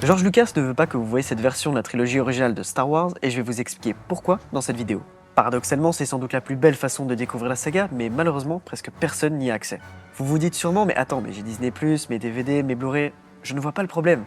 George Lucas ne veut pas que vous voyez cette version de la trilogie originale de Star Wars et je vais vous expliquer pourquoi dans cette vidéo. Paradoxalement, c'est sans doute la plus belle façon de découvrir la saga, mais malheureusement, presque personne n'y a accès. Vous vous dites sûrement, mais attends, mais j'ai Disney+, mes DVD, mes Blu-ray, je ne vois pas le problème.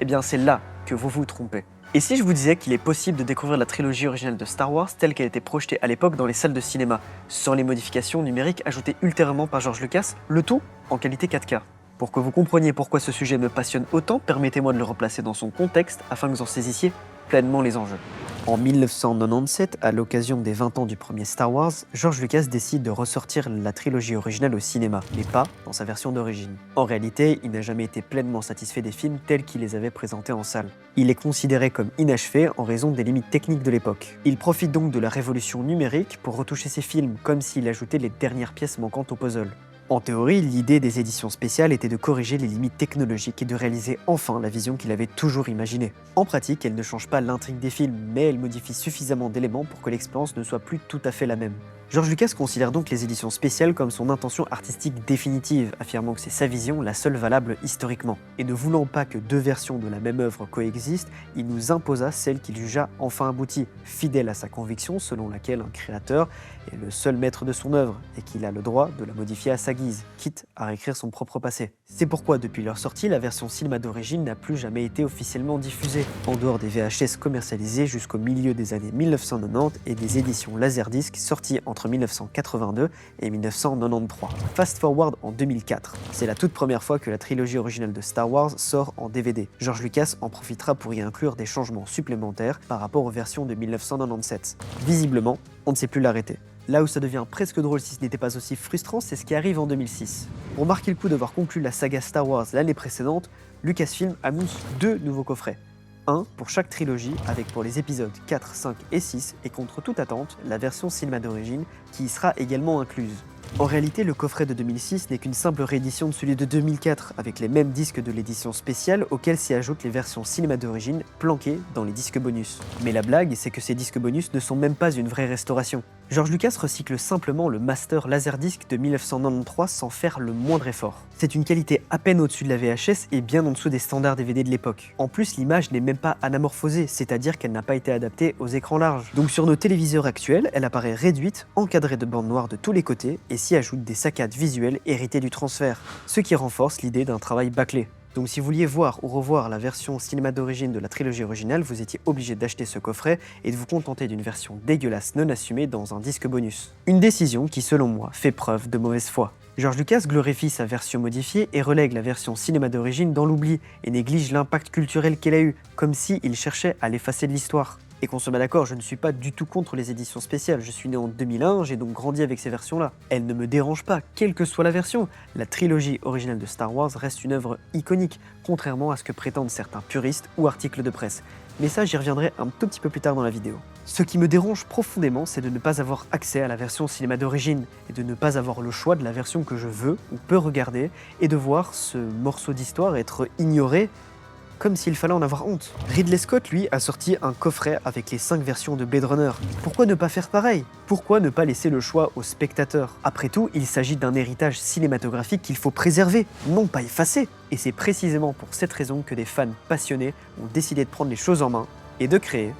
Eh bien, c'est là que vous vous trompez. Et si je vous disais qu'il est possible de découvrir la trilogie originale de Star Wars telle qu'elle était projetée à l'époque dans les salles de cinéma, sans les modifications numériques ajoutées ultérieurement par George Lucas, le tout en qualité 4K. Pour que vous compreniez pourquoi ce sujet me passionne autant, permettez-moi de le replacer dans son contexte afin que vous en saisissiez pleinement les enjeux. En 1997, à l'occasion des 20 ans du premier Star Wars, George Lucas décide de ressortir la trilogie originale au cinéma, mais pas dans sa version d'origine. En réalité, il n'a jamais été pleinement satisfait des films tels qu'il les avait présentés en salle. Il est considéré comme inachevé en raison des limites techniques de l'époque. Il profite donc de la révolution numérique pour retoucher ses films, comme s'il ajoutait les dernières pièces manquantes au puzzle. En théorie, l'idée des éditions spéciales était de corriger les limites technologiques et de réaliser enfin la vision qu'il avait toujours imaginée. En pratique, elle ne change pas l'intrigue des films, mais elle modifie suffisamment d'éléments pour que l'expérience ne soit plus tout à fait la même. George Lucas considère donc les éditions spéciales comme son intention artistique définitive, affirmant que c'est sa vision la seule valable historiquement. Et ne voulant pas que deux versions de la même œuvre coexistent, il nous imposa celle qu'il jugea enfin aboutie, fidèle à sa conviction selon laquelle un créateur est le seul maître de son œuvre et qu'il a le droit de la modifier à sa guise, quitte à réécrire son propre passé. C'est pourquoi depuis leur sortie, la version cinéma d'origine n'a plus jamais été officiellement diffusée, en dehors des VHS commercialisés jusqu'au milieu des années 1990 et des éditions Laserdisc sorties entre 1982 et 1993. Fast forward en 2004. C'est la toute première fois que la trilogie originale de Star Wars sort en DVD. George Lucas en profitera pour y inclure des changements supplémentaires par rapport aux versions de 1997. Visiblement, on ne sait plus l'arrêter. Là où ça devient presque drôle si ce n'était pas aussi frustrant, c'est ce qui arrive en 2006. Pour marquer le coup d'avoir conclu la saga Star Wars l'année précédente, Lucasfilm annonce 2 nouveaux coffrets. Un pour chaque trilogie, avec pour les épisodes 4, 5 et 6, et contre toute attente, la version cinéma d'origine qui y sera également incluse. En réalité, le coffret de 2006 n'est qu'une simple réédition de celui de 2004, avec les mêmes disques de l'édition spéciale auxquels s'y ajoutent les versions cinéma d'origine planquées dans les disques bonus. Mais la blague, c'est que ces disques bonus ne sont même pas une vraie restauration. George Lucas recycle simplement le Master Laserdisc de 1993 sans faire le moindre effort. C'est une qualité à peine au-dessus de la VHS et bien en dessous des standards DVD de l'époque. En plus, l'image n'est même pas anamorphosée, c'est-à-dire qu'elle n'a pas été adaptée aux écrans larges. Donc sur nos téléviseurs actuels, elle apparaît réduite, encadrée de bandes noires de tous les côtés et s'y ajoute des saccades visuelles héritées du transfert, ce qui renforce l'idée d'un travail bâclé. Donc si vous vouliez voir ou revoir la version cinéma d'origine de la trilogie originale, vous étiez obligé d'acheter ce coffret et de vous contenter d'une version dégueulasse non assumée dans un disque bonus. Une décision qui, selon moi, fait preuve de mauvaise foi. George Lucas glorifie sa version modifiée et relègue la version cinéma d'origine dans l'oubli et néglige l'impact culturel qu'elle a eu, comme s'il cherchait à l'effacer de l'histoire. Et qu'on se met d'accord, je ne suis pas du tout contre les éditions spéciales, je suis né en 2001, j'ai donc grandi avec ces versions-là. Elles ne me dérangent pas, quelle que soit la version. La trilogie originale de Star Wars reste une œuvre iconique, contrairement à ce que prétendent certains puristes ou articles de presse. Mais ça, j'y reviendrai un tout petit peu plus tard dans la vidéo. Ce qui me dérange profondément, c'est de ne pas avoir accès à la version cinéma d'origine, et de ne pas avoir le choix de la version que je veux ou peux regarder, et de voir ce morceau d'histoire être ignoré comme s'il fallait en avoir honte. Ridley Scott, lui, a sorti un coffret avec les 5 versions de Blade Runner. Pourquoi ne pas faire pareil? Pourquoi ne pas laisser le choix aux spectateurs? Après tout, il s'agit d'un héritage cinématographique qu'il faut préserver, non pas effacer. Et c'est précisément pour cette raison que des fans passionnés ont décidé de prendre les choses en main et de créer.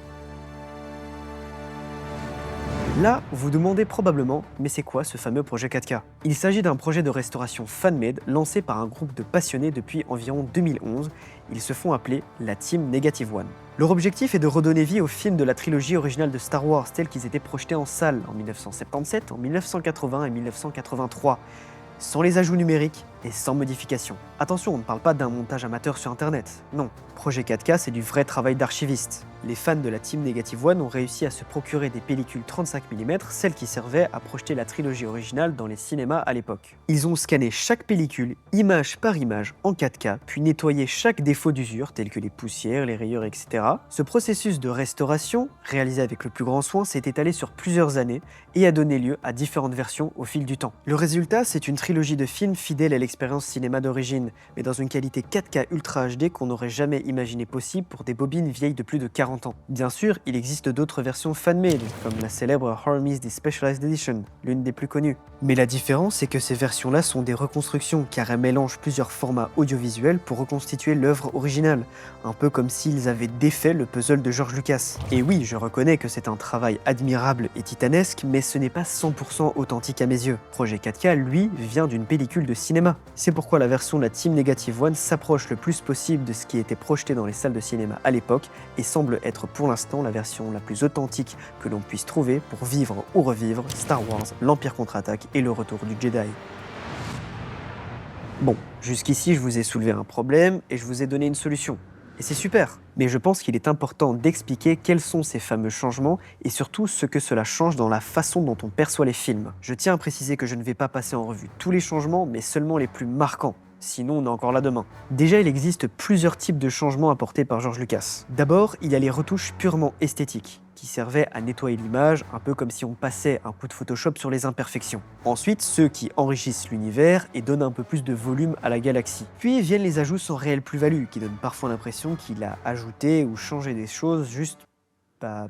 Là, vous demandez probablement, mais c'est quoi ce fameux projet 4K? Il s'agit d'un projet de restauration fan-made lancé par un groupe de passionnés depuis environ 2011. Ils se font appeler la Team Negative One. Leur objectif est de redonner vie aux films de la trilogie originale de Star Wars tels qu'ils étaient projetés en salle en 1977, en 1980 et 1983. Sans les ajouts numériques et sans modification. Attention, on ne parle pas d'un montage amateur sur internet, non. Projet 4K, c'est du vrai travail d'archiviste. Les fans de la Team Negative One ont réussi à se procurer des pellicules 35 mm, celles qui servaient à projeter la trilogie originale dans les cinémas à l'époque. Ils ont scanné chaque pellicule, image par image, en 4K, puis nettoyé chaque défaut d'usure, tels que les poussières, les rayures, etc. Ce processus de restauration, réalisé avec le plus grand soin, s'est étalé sur plusieurs années et a donné lieu à différentes versions au fil du temps. Le résultat, c'est une trilogie de films fidèle à l'expérience cinéma d'origine, mais dans une qualité 4K Ultra HD qu'on n'aurait jamais imaginé possible pour des bobines vieilles de plus de 40 40 ans. Bien sûr, il existe d'autres versions fan-made, comme la célèbre Armies The Specialized Edition, l'une des plus connues. Mais la différence, c'est que ces versions-là sont des reconstructions, car elles mélangent plusieurs formats audiovisuels pour reconstituer l'œuvre originale, un peu comme s'ils avaient défait le puzzle de George Lucas. Et oui, je reconnais que c'est un travail admirable et titanesque, mais ce n'est pas 100% authentique à mes yeux. Projet 4K, lui, vient d'une pellicule de cinéma. C'est pourquoi la version de la Team Negative One s'approche le plus possible de ce qui était projeté dans les salles de cinéma à l'époque et semble être pour l'instant la version la plus authentique que l'on puisse trouver pour vivre ou revivre Star Wars, l'Empire contre-attaque et le retour du Jedi. Bon, jusqu'ici je vous ai soulevé un problème et je vous ai donné une solution. Et c'est super. Mais je pense qu'il est important d'expliquer quels sont ces fameux changements et surtout ce que cela change dans la façon dont on perçoit les films. Je tiens à préciser que je ne vais pas passer en revue tous les changements, mais seulement les plus marquants. Sinon, on est encore là demain. Déjà, il existe plusieurs types de changements apportés par George Lucas. D'abord, il y a les retouches purement esthétiques, qui servaient à nettoyer l'image, un peu comme si on passait un coup de Photoshop sur les imperfections. Ensuite, ceux qui enrichissent l'univers et donnent un peu plus de volume à la galaxie. Puis viennent les ajouts sans réelle plus-value, qui donnent parfois l'impression qu'il a ajouté ou changé des choses juste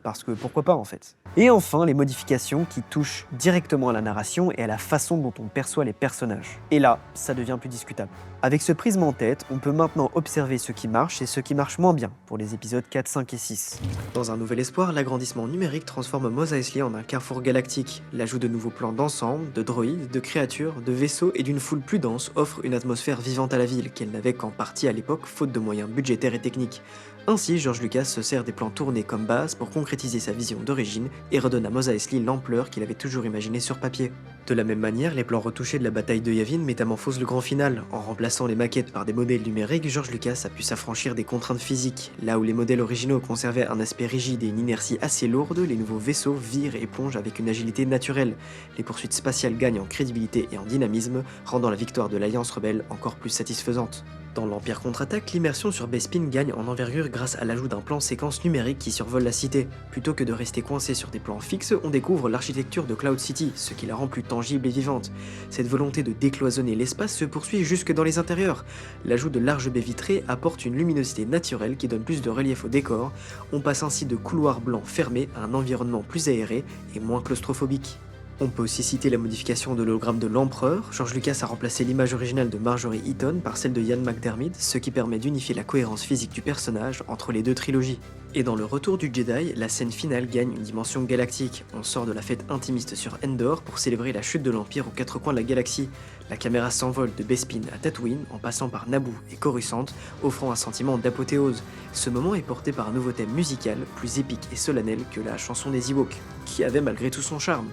parce que pourquoi pas en fait. Et enfin, les modifications qui touchent directement à la narration et à la façon dont on perçoit les personnages. Et là, ça devient plus discutable. Avec ce prisme en tête, on peut maintenant observer ce qui marche et ce qui marche moins bien pour les épisodes 4, 5 et 6. Dans Un Nouvel Espoir, l'agrandissement numérique transforme Mos Eisley en un carrefour galactique. L'ajout de nouveaux plans d'ensemble, de droïdes, de créatures, de vaisseaux et d'une foule plus dense offre une atmosphère vivante à la ville qu'elle n'avait qu'en partie à l'époque faute de moyens budgétaires et techniques. Ainsi, George Lucas se sert des plans tournés comme base pour concrétiser sa vision d'origine et redonne à Mos Eisley l'ampleur qu'il avait toujours imaginée sur papier. De la même manière, les plans retouchés de la bataille de Yavin métamorphosent le grand final. En remplaçant les maquettes par des modèles numériques, George Lucas a pu s'affranchir des contraintes physiques. Là où les modèles originaux conservaient un aspect rigide et une inertie assez lourde, les nouveaux vaisseaux virent et plongent avec une agilité naturelle. Les poursuites spatiales gagnent en crédibilité et en dynamisme, rendant la victoire de l'Alliance rebelle encore plus satisfaisante. Dans l'Empire contre-attaque, l'immersion sur Bespin gagne en envergure grâce à l'ajout d'un plan séquence numérique qui survole la cité. Plutôt que de rester coincé sur des plans fixes, on découvre l'architecture de Cloud City, ce qui la rend plus tangible et vivante. Cette volonté de décloisonner l'espace se poursuit jusque dans les intérieurs. L'ajout de larges baies vitrées apporte une luminosité naturelle qui donne plus de relief au décor. On passe ainsi de couloirs blancs fermés à un environnement plus aéré et moins claustrophobique. On peut aussi citer la modification de l'hologramme de l'Empereur. George Lucas a remplacé l'image originale de Marjorie Eaton par celle de Ian McDiarmid, ce qui permet d'unifier la cohérence physique du personnage entre les deux trilogies. Et dans Le Retour du Jedi, la scène finale gagne une dimension galactique. On sort de la fête intimiste sur Endor pour célébrer la chute de l'Empire aux quatre coins de la galaxie. La caméra s'envole de Bespin à Tatooine en passant par Naboo et Coruscant, offrant un sentiment d'apothéose. Ce moment est porté par un nouveau thème musical, plus épique et solennel que la chanson des Ewoks, qui avait malgré tout son charme.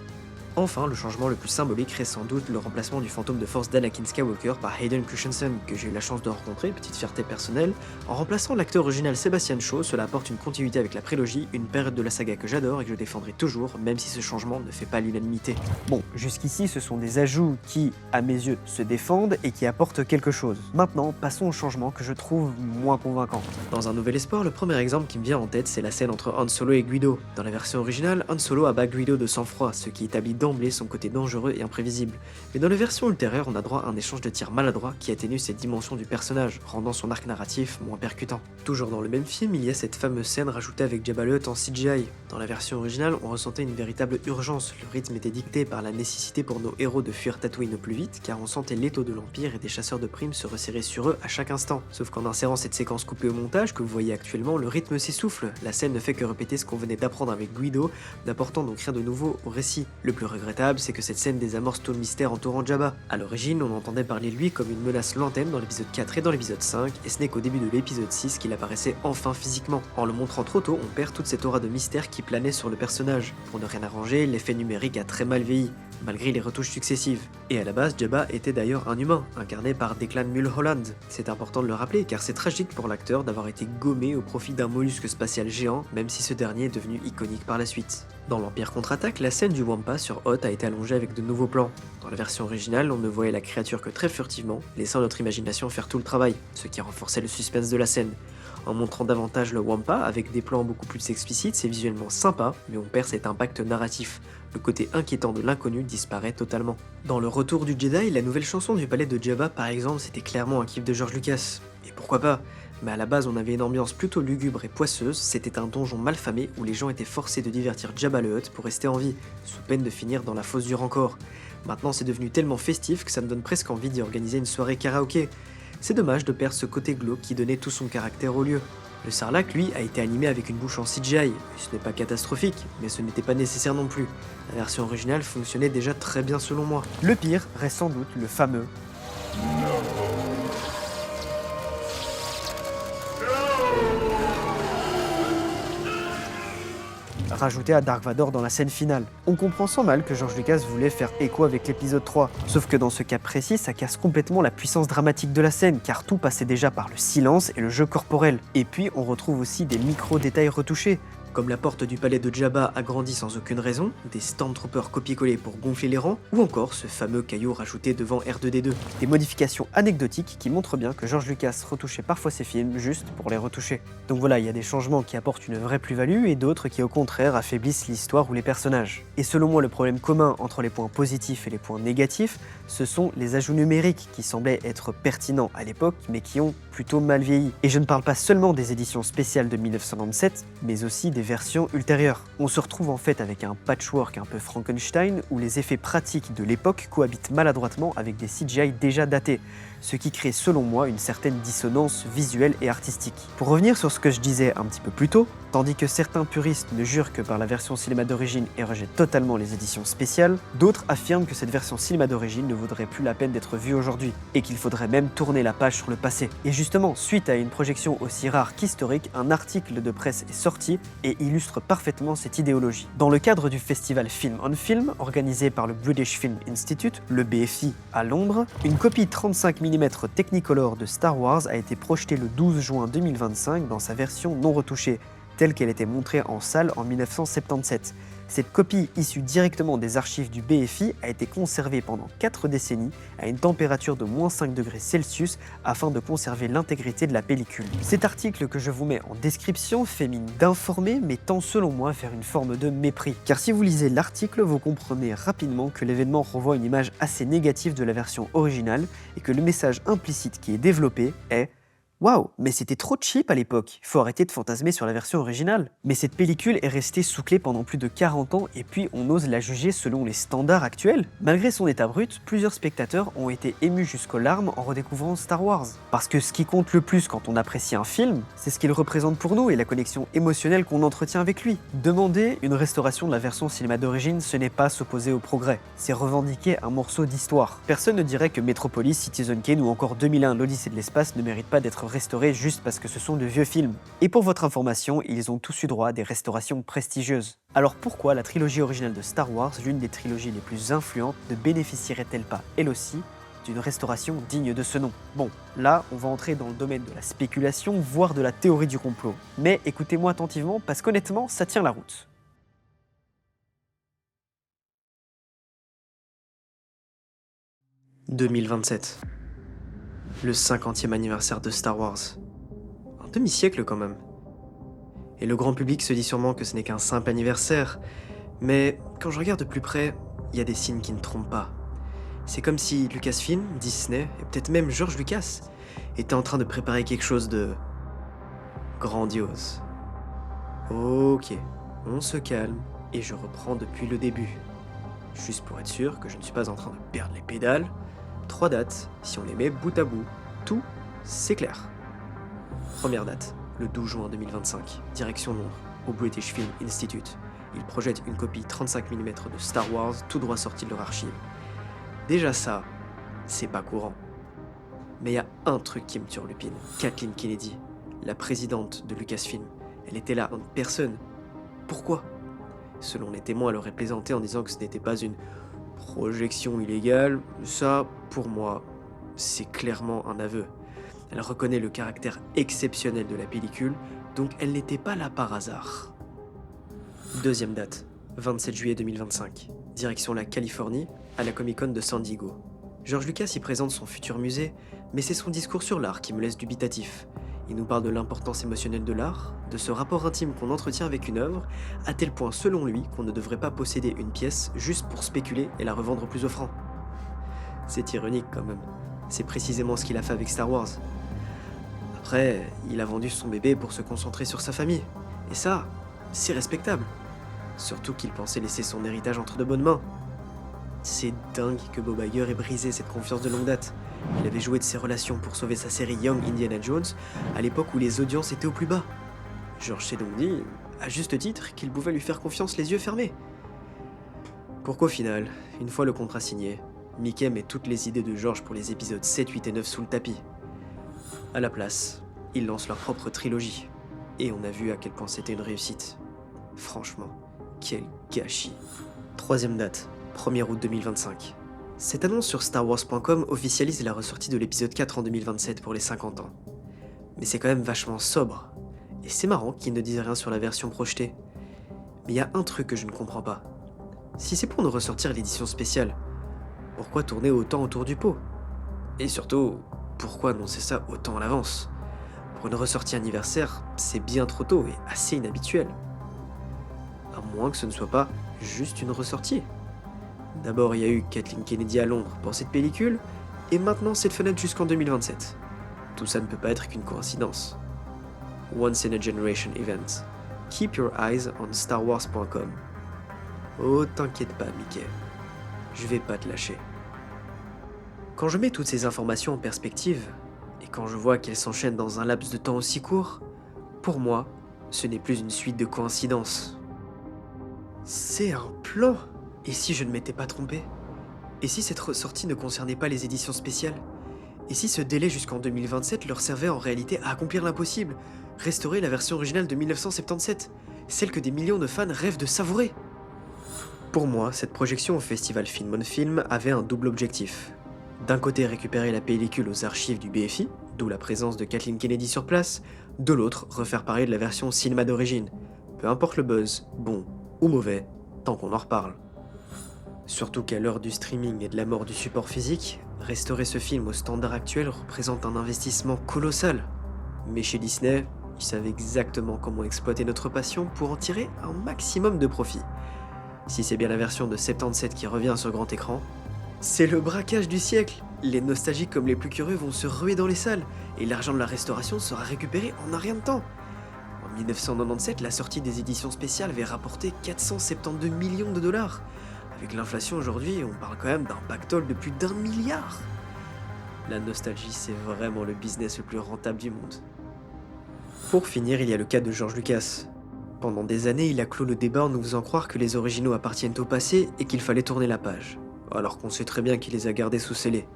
Enfin, le changement le plus symbolique reste sans doute le remplacement du fantôme de force d'Anakin Skywalker par Hayden Christensen, que j'ai eu la chance de rencontrer, petite fierté personnelle. En remplaçant l'acteur original Sebastian Shaw, cela apporte une continuité avec la prélogie, une période de la saga que j'adore et que je défendrai toujours, même si ce changement ne fait pas l'unanimité. Bon, jusqu'ici, ce sont des ajouts qui, à mes yeux, se défendent et qui apportent quelque chose. Maintenant, passons aux changements que je trouve moins convaincants. Dans Un Nouvel Espoir, le premier exemple qui me vient en tête, c'est la scène entre Han Solo et Guido. Dans la version originale, Han Solo abat Guido de sang-froid, ce qui établit d'emblée son côté dangereux et imprévisible. Mais dans la version ultérieure, on a droit à un échange de tirs maladroits qui atténue cette dimension du personnage, rendant son arc narratif moins percutant. Toujours dans le même film, il y a cette fameuse scène rajoutée avec Jabba le Hutt en CGI. Dans la version originale, on ressentait une véritable urgence. Le rythme était dicté par la nécessité pour nos héros de fuir Tatooine au plus vite, car on sentait l'étau de l'Empire et des chasseurs de primes se resserrer sur eux à chaque instant. Sauf qu'en insérant cette séquence coupée au montage que vous voyez actuellement, le rythme s'essouffle. La scène ne fait que répéter ce qu'on venait d'apprendre avec Guido, n'apportant donc rien de nouveau au récit. Le plus regrettable, c'est que cette scène désamorce tout le mystère entourant Jabba. À l'origine, on entendait parler de lui comme une menace lointaine dans l'épisode 4 et dans l'épisode 5, et ce n'est qu'au début de l'épisode 6 qu'il apparaissait enfin physiquement. En le montrant trop tôt, on perd toute cette aura de mystère qui planait sur le personnage. Pour ne rien arranger, l'effet numérique a très mal vieilli, malgré les retouches successives. Et à la base, Jabba était d'ailleurs un humain, incarné par Declan Mulholland. C'est important de le rappeler car c'est tragique pour l'acteur d'avoir été gommé au profit d'un mollusque spatial géant, même si ce dernier est devenu iconique par la suite. Dans l'Empire contre-attaque, la scène du Wampa sur Hoth a été allongée avec de nouveaux plans. Dans la version originale, on ne voyait la créature que très furtivement, laissant notre imagination faire tout le travail, ce qui renforçait le suspense de la scène. En montrant davantage le Wampa avec des plans beaucoup plus explicites, c'est visuellement sympa, mais on perd cet impact narratif. Le côté inquiétant de l'inconnu disparaît totalement. Dans Le Retour du Jedi, la nouvelle chanson du palais de Jabba par exemple, c'était clairement un kiff de George Lucas. Et pourquoi pas ? Mais à la base, on avait une ambiance plutôt lugubre et poisseuse, c'était un donjon malfamé où les gens étaient forcés de divertir Jabba le Hutt pour rester en vie, sous peine de finir dans la fosse du Rancor. Maintenant, c'est devenu tellement festif que ça me donne presque envie d'y organiser une soirée karaoké. C'est dommage de perdre ce côté glauque qui donnait tout son caractère au lieu. Le Sarlacc, lui, a été animé avec une bouche en CGI. Ce n'est pas catastrophique, mais ce n'était pas nécessaire non plus. La version originale fonctionnait déjà très bien selon moi. Le pire reste sans doute le fameux rajouté à Dark Vador dans la scène finale. On comprend sans mal que George Lucas voulait faire écho avec l'épisode 3, sauf que dans ce cas précis, ça casse complètement la puissance dramatique de la scène, car tout passait déjà par le silence et le jeu corporel. Et puis on retrouve aussi des micro-détails retouchés, comme la porte du palais de Jabba agrandie sans aucune raison, des Stormtroopers copier-coller pour gonfler les rangs, ou encore ce fameux caillou rajouté devant R2D2. Des modifications anecdotiques qui montrent bien que George Lucas retouchait parfois ses films juste pour les retoucher. Donc voilà, il y a des changements qui apportent une vraie plus-value et d'autres qui au contraire affaiblissent l'histoire ou les personnages. Et selon moi, le problème commun entre les points positifs et les points négatifs, ce sont les ajouts numériques qui semblaient être pertinents à l'époque, mais qui ont plutôt mal vieilli. Et je ne parle pas seulement des éditions spéciales de 1997, mais aussi des versions ultérieures. On se retrouve en fait avec un patchwork un peu Frankenstein, où les effets pratiques de l'époque cohabitent maladroitement avec des CGI déjà datés, ce qui crée selon moi une certaine dissonance visuelle et artistique. Pour revenir sur ce que je disais un petit peu plus tôt, tandis que certains puristes ne jurent que par la version cinéma d'origine et rejettent totalement les éditions spéciales, d'autres affirment que cette version cinéma d'origine ne vaudrait plus la peine d'être vue aujourd'hui, et qu'il faudrait même tourner la page sur le passé. Et justement, suite à une projection aussi rare qu'historique, un article de presse est sorti et illustre parfaitement cette idéologie. Dans le cadre du festival Film on Film, organisé par le British Film Institute, le BFI, à Londres, une copie 35 mm Technicolor de Star Wars a été projetée le 12 juin 2025 dans sa version non retouchée, telle qu'elle était montrée en salle en 1977. Cette copie, issue directement des archives du BFI, a été conservée pendant 4 décennies à une température de -5 degrés Celsius afin de conserver l'intégrité de la pellicule. Cet article que je vous mets en description fait mine d'informer, mais tend selon moi vers une forme de mépris. Car si vous lisez l'article, vous comprenez rapidement que l'événement renvoie une image assez négative de la version originale et que le message implicite qui est développé est waouh, mais c'était trop cheap à l'époque, faut arrêter de fantasmer sur la version originale. Mais cette pellicule est restée sous clé pendant plus de 40 ans et puis on ose la juger selon les standards actuels. Malgré son état brut, plusieurs spectateurs ont été émus jusqu'aux larmes en redécouvrant Star Wars. Parce que ce qui compte le plus quand on apprécie un film, c'est ce qu'il représente pour nous et la connexion émotionnelle qu'on entretient avec lui. Demander une restauration de la version cinéma d'origine, ce n'est pas s'opposer au progrès, c'est revendiquer un morceau d'histoire. Personne ne dirait que Metropolis, Citizen Kane ou encore 2001, l'Odyssée de l'espace ne méritent pas d'être restaurés juste parce que ce sont de vieux films. Et pour votre information, ils ont tous eu droit à des restaurations prestigieuses. Alors pourquoi la trilogie originale de Star Wars, l'une des trilogies les plus influentes, ne bénéficierait-elle pas, elle aussi, d'une restauration digne de ce nom? Bon, là, on va entrer dans le domaine de la spéculation, voire de la théorie du complot. Mais écoutez-moi attentivement, parce qu'honnêtement, ça tient la route. « 2027. Le 50e anniversaire de Star Wars. Un demi-siècle quand même. Et le grand public se dit sûrement que ce n'est qu'un simple anniversaire, mais quand je regarde de plus près, il y a des signes qui ne trompent pas. C'est comme si Lucasfilm, Disney, et peut-être même George Lucas, étaient en train de préparer quelque chose de grandiose. Ok, on se calme et je reprends depuis le début. Juste pour être sûr que je ne suis pas en train de perdre les pédales. 3 dates, si on les met bout à bout, tout s'éclaire. Première date, le 12 juin 2025, direction Londres, au British Film Institute. Ils projettent une copie 35 mm de Star Wars, tout droit sorti de leur archive. Déjà ça, c'est pas courant. Mais il y a un truc qui me turlupine. Kathleen Kennedy, la présidente de Lucasfilm, elle était là en personne. Pourquoi? Selon les témoins, elle aurait plaisanté en disant que ce n'était pas une projection illégale. Ça, pour moi, c'est clairement un aveu. Elle reconnaît le caractère exceptionnel de la pellicule, donc elle n'était pas là par hasard. Deuxième date, 27 juillet 2025, direction la Californie, à la Comic-Con de San Diego. George Lucas y présente son futur musée, mais c'est son discours sur l'art qui me laisse dubitatif. Il nous parle de l'importance émotionnelle de l'art, de ce rapport intime qu'on entretient avec une œuvre, à tel point selon lui qu'on ne devrait pas posséder une pièce juste pour spéculer et la revendre plus offrant. C'est ironique quand même, c'est précisément ce qu'il a fait avec Star Wars. Après, il a vendu son bébé pour se concentrer sur sa famille. Et ça, c'est respectable. Surtout qu'il pensait laisser son héritage entre de bonnes mains. C'est dingue que Bob Iger ait brisé cette confiance de longue date. Il avait joué de ses relations pour sauver sa série Young Indiana Jones à l'époque où les audiences étaient au plus bas. George s'est donc dit, à juste titre, qu'il pouvait lui faire confiance les yeux fermés. Pour qu'au final, une fois le contrat signé, Mickey met toutes les idées de George pour les épisodes 7, 8 et 9 sous le tapis. À la place, ils lancent leur propre trilogie. Et on a vu à quel point c'était une réussite. Franchement, quel gâchis. Troisième date, 1er août 2025. Cette annonce sur StarWars.com officialise la ressortie de l'épisode 4 en 2027 pour les 50 ans. Mais c'est quand même vachement sobre. Et c'est marrant qu'ils ne disent rien sur la version projetée. Mais il y a un truc que je ne comprends pas. Si c'est pour nous ressortir l'édition spéciale, pourquoi tourner autant autour du pot? Et surtout, pourquoi annoncer ça autant à l'avance? Pour une ressortie anniversaire, c'est bien trop tôt et assez inhabituel. À moins que ce ne soit pas juste une ressortie. D'abord, il y a eu Kathleen Kennedy à Londres pour cette pellicule, et maintenant cette fenêtre jusqu'en 2027. Tout ça ne peut pas être qu'une coïncidence. Once in a generation event. Keep your eyes on StarWars.com. Oh, t'inquiète pas, Mickey. Je vais pas te lâcher. Quand je mets toutes ces informations en perspective, et quand je vois qu'elles s'enchaînent dans un laps de temps aussi court, pour moi, ce n'est plus une suite de coïncidences. C'est un plan. Et si je ne m'étais pas trompé? Et si cette ressortie ne concernait pas les éditions spéciales? Et si ce délai jusqu'en 2027 leur servait en réalité à accomplir l'impossible, restaurer la version originale de 1977, celle que des millions de fans rêvent de savourer? Pour moi, cette projection au festival Film on Film avait un double objectif. D'un côté, récupérer la pellicule aux archives du BFI, d'où la présence de Kathleen Kennedy sur place, de l'autre, refaire parler de la version cinéma d'origine. Peu importe le buzz, bon ou mauvais, tant qu'on en reparle. Surtout qu'à l'heure du streaming et de la mort du support physique, restaurer ce film au standard actuel représente un investissement colossal. Mais chez Disney, ils savent exactement comment exploiter notre passion pour en tirer un maximum de profit. Si c'est bien la version de 77 qui revient sur grand écran, c'est le braquage du siècle. Les nostalgiques comme les plus curieux vont se ruer dans les salles, et l'argent de la restauration sera récupéré en un rien de temps. En 1997, la sortie des éditions spéciales avait rapporté 472 millions de dollars. Avec l'inflation aujourd'hui, on parle quand même d'un pactole de plus d'1 milliard. La nostalgie, c'est vraiment le business le plus rentable du monde. Pour finir, il y a le cas de George Lucas. Pendant des années, il a clos le débat en nous faisant croire que les originaux appartiennent au passé et qu'il fallait tourner la page, alors qu'on sait très bien qu'il les a gardés sous scellés.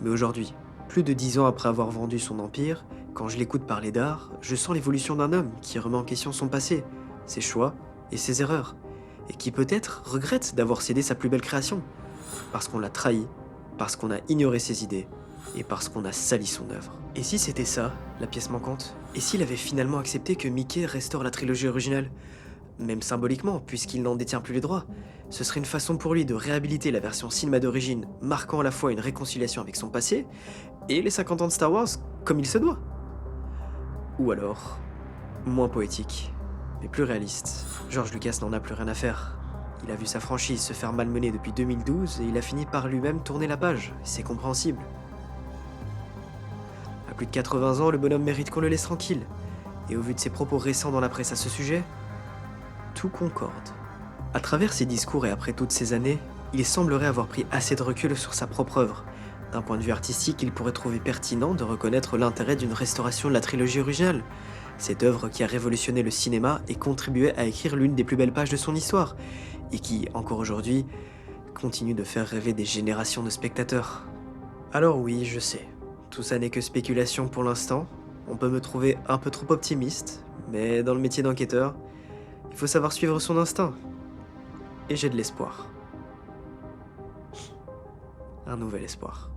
Mais aujourd'hui, plus de 10 ans après avoir vendu son empire, quand je l'écoute parler d'art, je sens l'évolution d'un homme qui remet en question son passé, ses choix et ses erreurs, et qui peut-être regrette d'avoir cédé sa plus belle création, parce qu'on l'a trahi, parce qu'on a ignoré ses idées, et parce qu'on a sali son œuvre. Et si c'était ça, la pièce manquante? Et s'il avait finalement accepté que Mickey restaure la trilogie originale? Même symboliquement, puisqu'il n'en détient plus les droits, ce serait une façon pour lui de réhabiliter la version cinéma d'origine, marquant à la fois une réconciliation avec son passé, et les 50 ans de Star Wars, comme il se doit. Ou alors, moins poétique, mais plus réaliste, George Lucas n'en a plus rien à faire. Il a vu sa franchise se faire malmener depuis 2012 et il a fini par lui-même tourner la page, c'est compréhensible. À plus de 80 ans, le bonhomme mérite qu'on le laisse tranquille. Et au vu de ses propos récents dans la presse à ce sujet, tout concorde. À travers ses discours et après toutes ces années, il semblerait avoir pris assez de recul sur sa propre œuvre. D'un point de vue artistique, il pourrait trouver pertinent de reconnaître l'intérêt d'une restauration de la trilogie originale. Cette œuvre qui a révolutionné le cinéma et contribué à écrire l'une des plus belles pages de son histoire, et qui, encore aujourd'hui, continue de faire rêver des générations de spectateurs. Alors oui, je sais, tout ça n'est que spéculation pour l'instant, on peut me trouver un peu trop optimiste, mais dans le métier d'enquêteur, il faut savoir suivre son instinct. Et j'ai de l'espoir. Un nouvel espoir.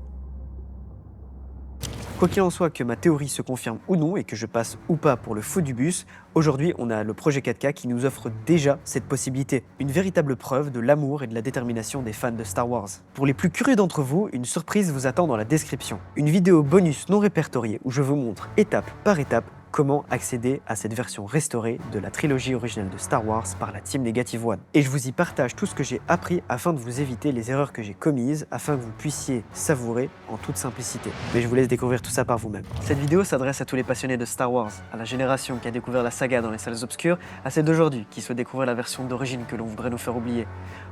Quoi qu'il en soit, que ma théorie se confirme ou non et que je passe ou pas pour le fou du bus, aujourd'hui on a le projet 4K qui nous offre déjà cette possibilité. Une véritable preuve de l'amour et de la détermination des fans de Star Wars. Pour les plus curieux d'entre vous, une surprise vous attend dans la description. Une vidéo bonus non répertoriée où je vous montre étape par étape comment accéder à cette version restaurée de la trilogie originale de Star Wars par la Team Negative One. Et je vous y partage tout ce que j'ai appris afin de vous éviter les erreurs que j'ai commises, afin que vous puissiez savourer en toute simplicité. Mais je vous laisse découvrir tout ça par vous-même. Cette vidéo s'adresse à tous les passionnés de Star Wars, à la génération qui a découvert la saga dans les salles obscures, à celle d'aujourd'hui qui souhaite découvrir la version d'origine que l'on voudrait nous faire oublier,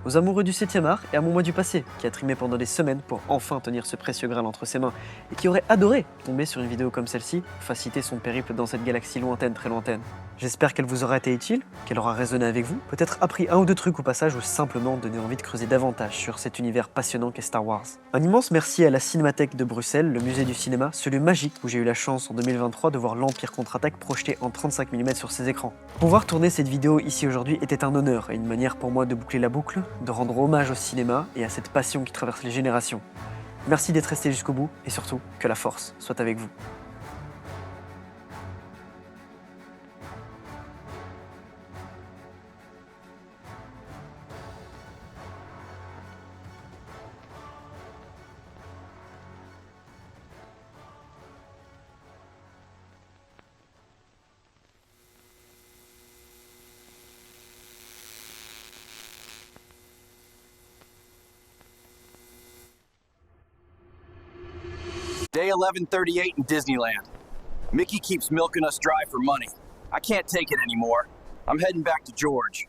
aux amoureux du 7e art et à mon moi du passé qui a trimé pendant des semaines pour enfin tenir ce précieux Graal entre ses mains et qui aurait adoré tomber sur une vidéo comme celle-ci pour faciliter son périple dans cette galaxie lointaine, très lointaine. J'espère qu'elle vous aura été utile, qu'elle aura résonné avec vous, peut-être appris un ou deux trucs au passage ou simplement donné envie de creuser davantage sur cet univers passionnant qu'est Star Wars. Un immense merci à la Cinémathèque de Bruxelles, le musée du cinéma, ce lieu magique où j'ai eu la chance en 2023 de voir l'Empire contre-attaque projeté en 35 mm sur ses écrans. Pouvoir tourner cette vidéo ici aujourd'hui était un honneur et une manière pour moi de boucler la boucle, de rendre hommage au cinéma et à cette passion qui traverse les générations. Merci d'être resté jusqu'au bout et surtout, que la force soit avec vous. Day 1138 in Disneyland. Mickey keeps milking us dry for money. I can't take it anymore. I'm heading back to George.